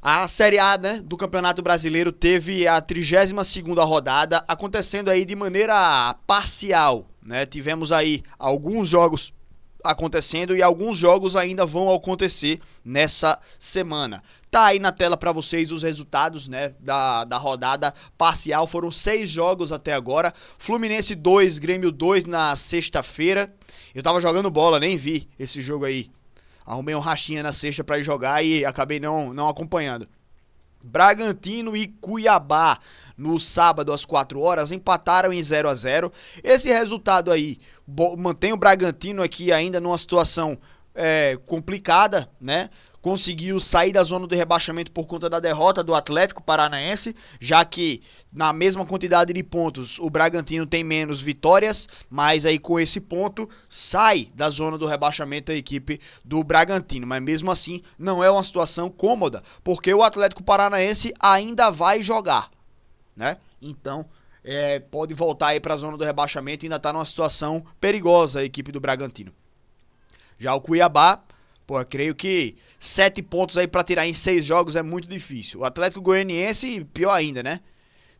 A Série A, né, do Campeonato Brasileiro teve a 32ª rodada acontecendo aí de maneira parcial, né? Tivemos aí alguns jogos acontecendo e alguns jogos ainda vão acontecer nessa semana. Tá aí na tela para vocês os resultados, né, da rodada parcial. Foram 6 jogos até agora. Fluminense 2, Grêmio 2 na sexta-feira. Eu tava jogando bola, nem vi esse jogo aí. Arrumei um rachinha na sexta pra ir jogar e acabei não acompanhando. Bragantino e Cuiabá no sábado às 4 horas empataram em 0-0. Esse resultado aí mantém o Bragantino aqui ainda numa situação complicada, né? Conseguiu sair da zona do rebaixamento por conta da derrota do Atlético Paranaense, já que na mesma quantidade de pontos o Bragantino tem menos vitórias, mas aí com esse ponto sai da zona do rebaixamento a equipe do Bragantino, mas mesmo assim não é uma situação cômoda, porque o Atlético Paranaense ainda vai jogar, né? Então pode voltar aí para a zona do rebaixamento e ainda está numa situação perigosa a equipe do Bragantino. Já o Cuiabá, eu creio que 7 pontos aí pra tirar em 6 jogos é muito difícil. O Atlético Goianiense, pior ainda, né?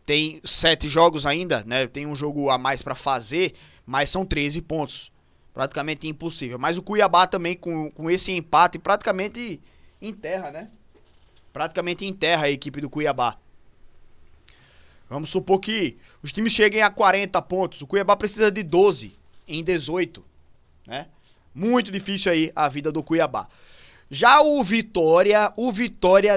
Tem 7 jogos ainda, né? Tem um jogo a mais pra fazer, mas são 13 pontos. Praticamente impossível. Mas o Cuiabá também, com esse empate, praticamente enterra, né? Praticamente enterra a equipe do Cuiabá. Vamos supor que os times cheguem a 40 pontos. O Cuiabá precisa de 12 em 18, né? Muito difícil aí a vida do Cuiabá. Já o Vitória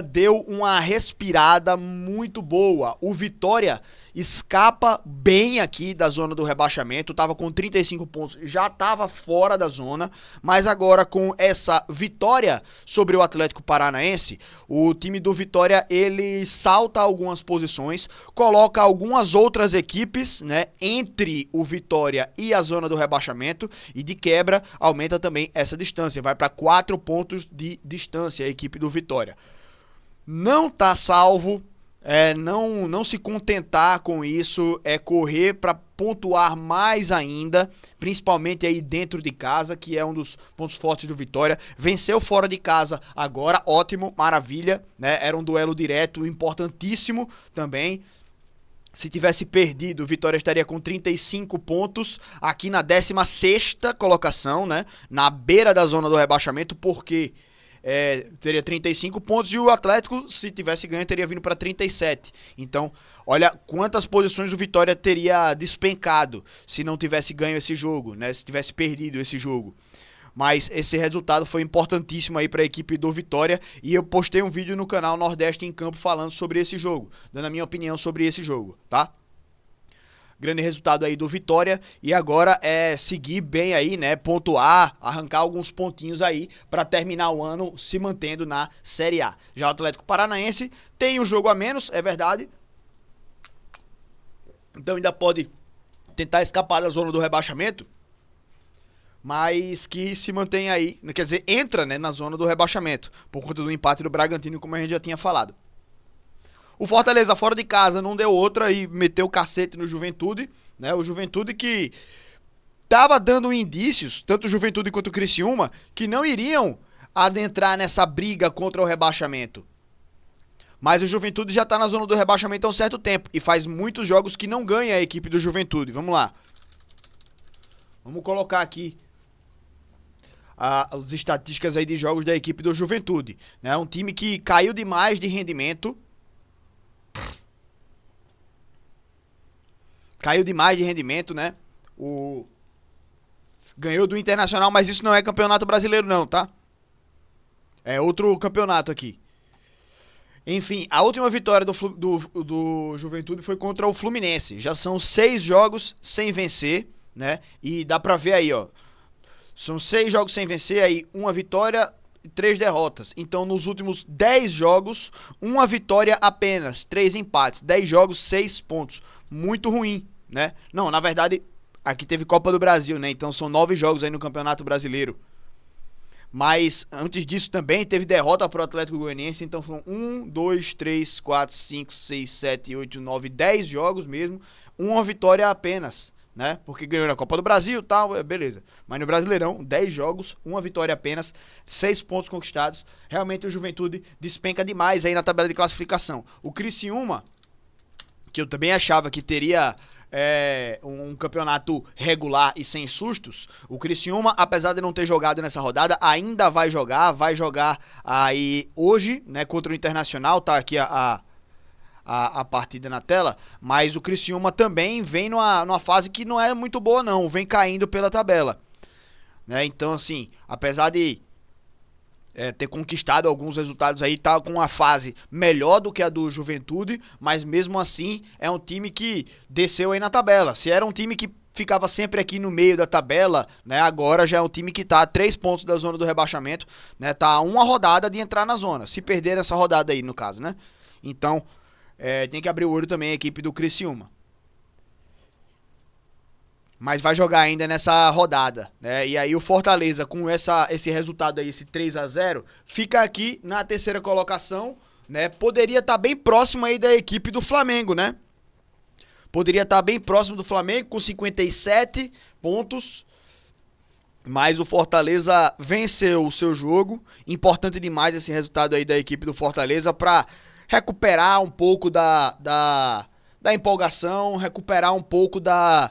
deu uma respirada muito boa. O Vitória escapa bem aqui da zona do rebaixamento, estava com 35 pontos, já estava fora da zona, mas agora com essa vitória sobre o Atlético Paranaense, o time do Vitória, ele salta algumas posições, coloca algumas outras equipes, né, entre o Vitória e a zona do rebaixamento, e de quebra aumenta também essa distância, vai para 4 pontos de distância a equipe do Vitória. Não tá salvo, não se contentar com isso, correr para pontuar mais ainda, principalmente aí dentro de casa, que é um dos pontos fortes do Vitória. Venceu fora de casa agora, ótimo, maravilha, né? Era um duelo direto, importantíssimo também. Se tivesse perdido, o Vitória estaria com 35 pontos, aqui na 16ª colocação, né? Na beira da zona do rebaixamento, porque teria 35 pontos e o Atlético, se tivesse ganho, teria vindo para 37. Então, olha quantas posições o Vitória teria despencado se não tivesse ganho esse jogo, né? Se tivesse perdido esse jogo. Mas esse resultado foi importantíssimo aí para a equipe do Vitória e eu postei um vídeo no canal Nordeste em Campo falando sobre esse jogo, dando a minha opinião sobre esse jogo, tá? Grande resultado aí do Vitória e agora seguir bem aí, né, pontuar, arrancar alguns pontinhos aí para terminar o ano se mantendo na Série A. Já o Atlético Paranaense tem um jogo a menos, é verdade, então ainda pode tentar escapar da zona do rebaixamento, mas que se mantém aí, quer dizer, entra, né, na zona do rebaixamento, por conta do empate do Bragantino, como a gente já tinha falado. O Fortaleza fora de casa não deu outra e meteu o cacete no Juventude, né? O Juventude que tava dando indícios, tanto o Juventude quanto o Criciúma, que não iriam adentrar nessa briga contra o rebaixamento. Mas o Juventude já tá na zona do rebaixamento há um certo tempo e faz muitos jogos que não ganha a equipe do Juventude. Vamos lá. Vamos colocar aqui as estatísticas aí de jogos da equipe do Juventude, né? Um time que caiu demais de rendimento. Caiu demais de rendimento, né? Ganhou do Internacional, mas isso não é campeonato brasileiro não, tá? É outro campeonato aqui. Enfim, a última vitória do Juventude foi contra o Fluminense. Já são 6 jogos sem vencer, né? E dá pra ver aí, ó. São 6 jogos sem vencer, aí uma vitória e 3 derrotas. Então, nos últimos 10 jogos, uma vitória apenas, 3 empates. 10 jogos, 6 pontos. Muito ruim, né? Não, na verdade, aqui teve Copa do Brasil, né? Então são 9 jogos aí no Campeonato Brasileiro. Mas antes disso também teve derrota para o Atlético Goianiense. Então foram 1, 2, 3, 4, 5, 6, 7, 8, 9, 10 jogos mesmo. Uma vitória apenas. né? Porque ganhou na Copa do Brasil e tal, beleza. Mas no Brasileirão, 10 jogos, uma vitória apenas, 6 pontos conquistados. Realmente o Juventude despenca demais aí na tabela de classificação. O Criciúma, que eu também achava que teria um campeonato regular e sem sustos, o Criciúma, apesar de não ter jogado nessa rodada, ainda vai jogar aí hoje, né, contra o Internacional, tá aqui a partida na tela, mas o Criciúma também vem numa fase que não é muito boa não, vem caindo pela tabela, né? Então assim, apesar de ter conquistado alguns resultados aí, tá com uma fase melhor do que a do Juventude, mas mesmo assim é um time que desceu aí na tabela. Se era um time que ficava sempre aqui no meio da tabela, né, agora já é um time que tá a 3 pontos da zona do rebaixamento, né, tá a uma rodada de entrar na zona, se perder essa rodada aí no caso, né? Então, tem que abrir o olho também a equipe do Criciúma. Mas vai jogar ainda nessa rodada, né? E aí o Fortaleza, com esse resultado aí, esse 3-0, fica aqui na terceira colocação, né? Poderia estar bem próximo aí da equipe do Flamengo, né? Poderia estar bem próximo do Flamengo, com 57 pontos. Mas o Fortaleza venceu o seu jogo. Importante demais esse resultado aí da equipe do Fortaleza para recuperar um pouco da empolgação, recuperar um pouco da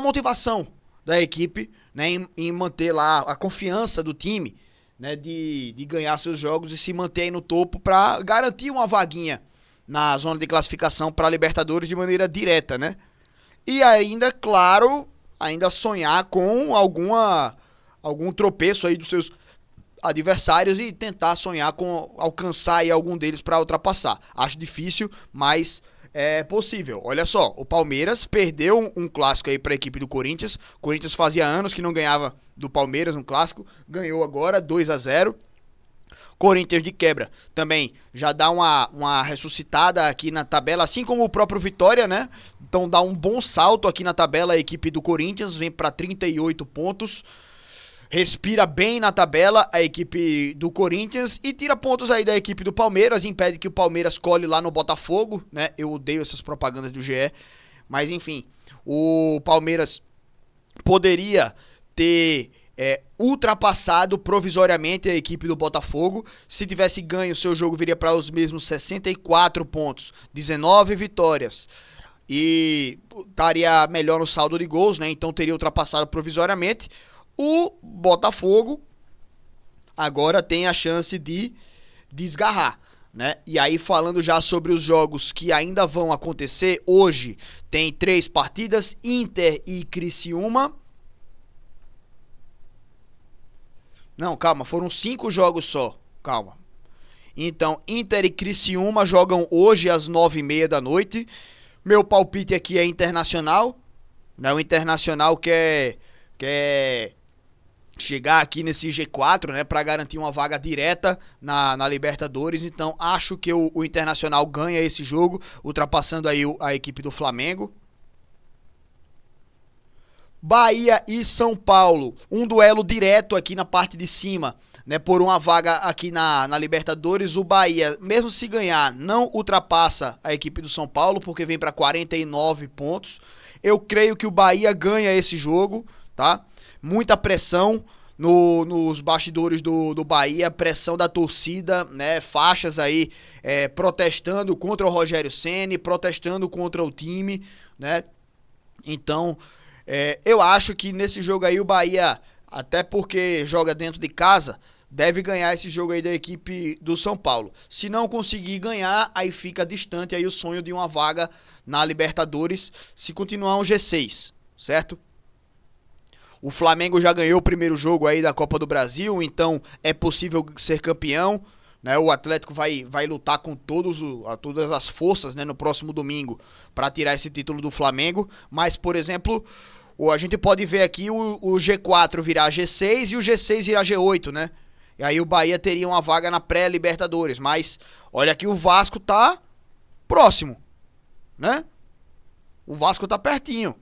motivação da equipe, né, em manter lá a confiança do time, né, de ganhar seus jogos e se manter aí no topo para garantir uma vaguinha na zona de classificação para a Libertadores de maneira direta, né? E ainda, claro, ainda sonhar com algum tropeço aí dos seus adversários e tentar sonhar com alcançar aí algum deles para ultrapassar. Acho difícil, mas é possível. Olha só, o Palmeiras perdeu um clássico aí para a equipe do Corinthians. O Corinthians fazia anos que não ganhava do Palmeiras um clássico, ganhou agora 2-0. Corinthians de quebra também já dá uma ressuscitada aqui na tabela, assim como o próprio Vitória, né? Então dá um bom salto aqui na tabela a equipe do Corinthians, vem para 38 pontos. Respira bem na tabela a equipe do Corinthians e tira pontos aí da equipe do Palmeiras, impede que o Palmeiras colhe lá no Botafogo, né? Eu odeio essas propagandas do GE, mas enfim, o Palmeiras poderia ter ultrapassado provisoriamente a equipe do Botafogo. Se tivesse ganho, seu jogo viria para os mesmos 64 pontos, 19 vitórias. E estaria melhor no saldo de gols, né? Então teria ultrapassado provisoriamente. O Botafogo agora tem a chance de desgarrar, né? E aí, falando já sobre os jogos que ainda vão acontecer, hoje tem 3 partidas, Inter e Criciúma. Não, calma, foram 5 jogos só, calma. Então, Inter e Criciúma jogam hoje às 9h30 da noite. Meu palpite aqui é Internacional, né? O Internacional quer chegar aqui nesse G4, né, para garantir uma vaga direta na Libertadores. Então acho que o Internacional ganha esse jogo, ultrapassando aí a equipe do Flamengo. Bahia e São Paulo, um duelo direto aqui na parte de cima, né, por uma vaga aqui na Libertadores. O Bahia, mesmo se ganhar, não ultrapassa a equipe do São Paulo, porque vem para 49 pontos. Eu creio que o Bahia ganha esse jogo, tá? Muita pressão nos bastidores do Bahia, pressão da torcida, né? Faixas aí protestando contra o Rogério Ceni, protestando contra o time, né? Então, eu acho que nesse jogo aí o Bahia, até porque joga dentro de casa, deve ganhar esse jogo aí da equipe do São Paulo. Se não conseguir ganhar, aí fica distante aí o sonho de uma vaga na Libertadores, se continuar um G6, certo? O Flamengo já ganhou o primeiro jogo aí da Copa do Brasil, então é possível ser campeão, né? O Atlético vai lutar com todas as forças, né, no próximo domingo para tirar esse título do Flamengo. Mas, por exemplo, a gente pode ver aqui o G4 virar G6 e o G6 virar G8, né? E aí o Bahia teria uma vaga na pré-Libertadores. Mas olha que o Vasco tá próximo, né? O Vasco tá pertinho.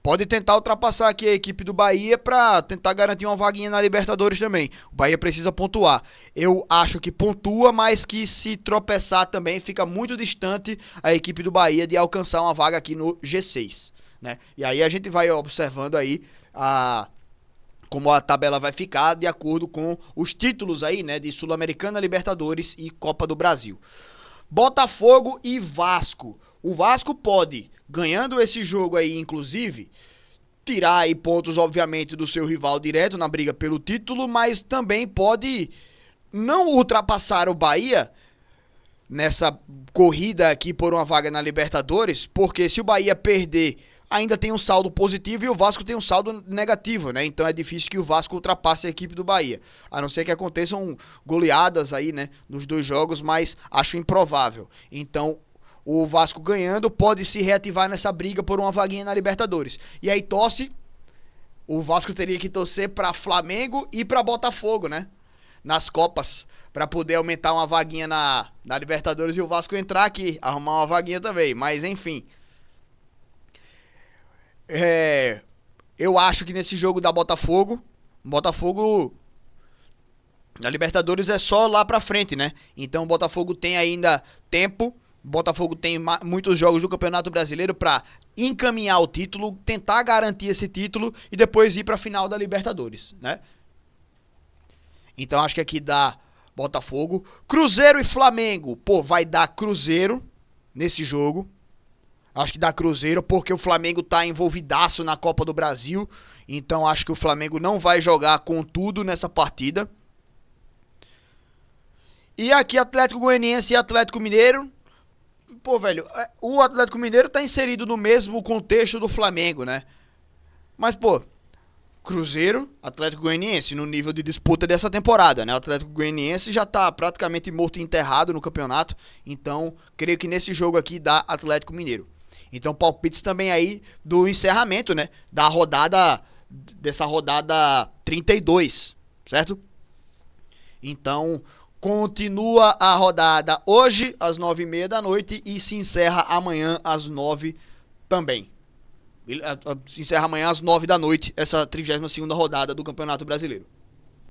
Pode tentar ultrapassar aqui a equipe do Bahia para tentar garantir uma vaguinha na Libertadores também. O Bahia precisa pontuar. Eu acho que pontua, mas que se tropeçar também fica muito distante a equipe do Bahia de alcançar uma vaga aqui no G6, né? E aí a gente vai observando aí como a tabela vai ficar de acordo com os títulos aí, né, de Sul-Americana, Libertadores e Copa do Brasil. Botafogo e Vasco. O Vasco pode, ganhando esse jogo aí, inclusive, tirar aí pontos, obviamente, do seu rival direto na briga pelo título, mas também pode não ultrapassar o Bahia nessa corrida aqui por uma vaga na Libertadores, porque se o Bahia perder, ainda tem um saldo positivo e o Vasco tem um saldo negativo, né? Então é difícil que o Vasco ultrapasse a equipe do Bahia, a não ser que aconteçam goleadas aí, né, nos dois jogos, mas acho improvável. Então o Vasco ganhando pode se reativar nessa briga por uma vaguinha na Libertadores. E aí o Vasco teria que torcer para Flamengo e para Botafogo, né? Nas Copas, para poder aumentar uma vaguinha na Libertadores e o Vasco entrar aqui, arrumar uma vaguinha também, mas enfim. Eu acho que nesse jogo da Botafogo na Libertadores é só lá pra frente, né? Então o Botafogo tem ainda tempo, o Botafogo tem muitos jogos do Campeonato Brasileiro pra encaminhar o título, tentar garantir esse título e depois ir pra final da Libertadores, né? Então acho que aqui dá Botafogo. Cruzeiro e Flamengo. Pô, vai dar Cruzeiro nesse jogo. Acho que dá Cruzeiro porque o Flamengo tá envolvidaço na Copa do Brasil. Então acho que o Flamengo não vai jogar com tudo nessa partida. E aqui Atlético Goianiense e Atlético Mineiro. Pô, velho, o Atlético Mineiro tá inserido no mesmo contexto do Flamengo, né? Mas, pô, Cruzeiro, Atlético Goianiense no nível de disputa dessa temporada, né? O Atlético Goianiense já tá praticamente morto e enterrado no campeonato, então creio que nesse jogo aqui dá Atlético Mineiro. Então palpites também aí do encerramento, né? Dessa rodada 32, certo? Então continua a rodada hoje às 9h30 da noite e se encerra amanhã às 9 também. Se encerra amanhã às 9 da noite essa 32ª rodada do Campeonato Brasileiro.